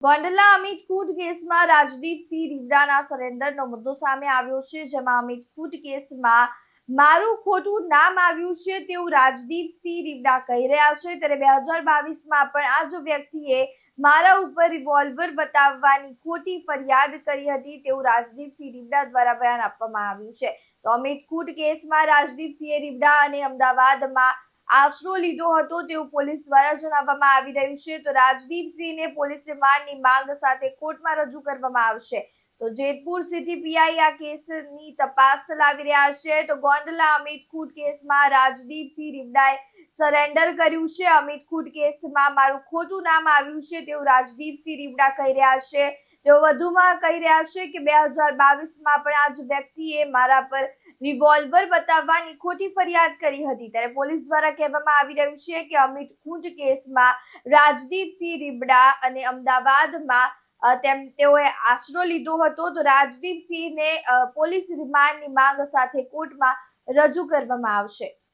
ગોંડલના અમિત ખૂટ કેસમાં રાજદીપસિંહ રીવડાના સરેન્ડરનો મુદ્દો સામે આવ્યો છે, જેમાં અમિત ખૂટ કેસમાં મારું ખોટું નામ આવ્યું છે તેવું રાજદીપસિંહ રીવડા કહી રહ્યા છે। ત્યારે 2022માં પણ આ જ વ્યક્તિએ મારા ઉપર રિવોલ્વર બતાવવાની ખોટી ફરિયાદ કરી હતી તેવું રાજદીપસિંહ રીવડા દ્વારા બયાન આપવામાં આવ્યું છે। તો અમિત ખૂટ કેસમાં રાજદીપસિંહ રીવડા અને અમદાવાદમાં આશરો લીધો હતો તેવું પોલીસ દ્વારા જણાવવામાં આવી રહ્યું છે। તો રાજદીપસિંહને પોલીસ રિમાન્ડની માંગ સાથે કોર્ટમાં રજૂ કરવામાં આવશે। તો જેતપુર સિટી પીઆઈ આ કેસની તપાસ ચલાવી રહ્યા છે। તો ગોંડલા અમિત ખૂટ કેસમાં રાજદીપસિંહ રીવડાએ સરેન્ડર કર્યું છે। અમિત ખૂટ કેસમાં મારું ખોટું નામ આવ્યું છે તેવું રાજદીપસિંહ રીવડા કહી રહ્યા છે। તેઓ વધુમાં કહી રહ્યા છે કે 2022માં પણ આ જ વ્યક્તિએ મારા પર રિવોલ્વર બતાવવાની ખોટી ફરિયાદ કરી હતી। ત્યારે પોલીસ દ્વારા કહેવામાં આવી રહ્યું છે કે અમિત ખૂટ કેસમાં રાજદીપસિંહ રીવડા અને અમદાવાદમાં તેઓએ આશરો લીધો હતો। તો રાજદીપસિંહને પોલીસ રિમાન્ડની માંગ સાથે કોર્ટમાં રજૂ કરવામાં આવશે।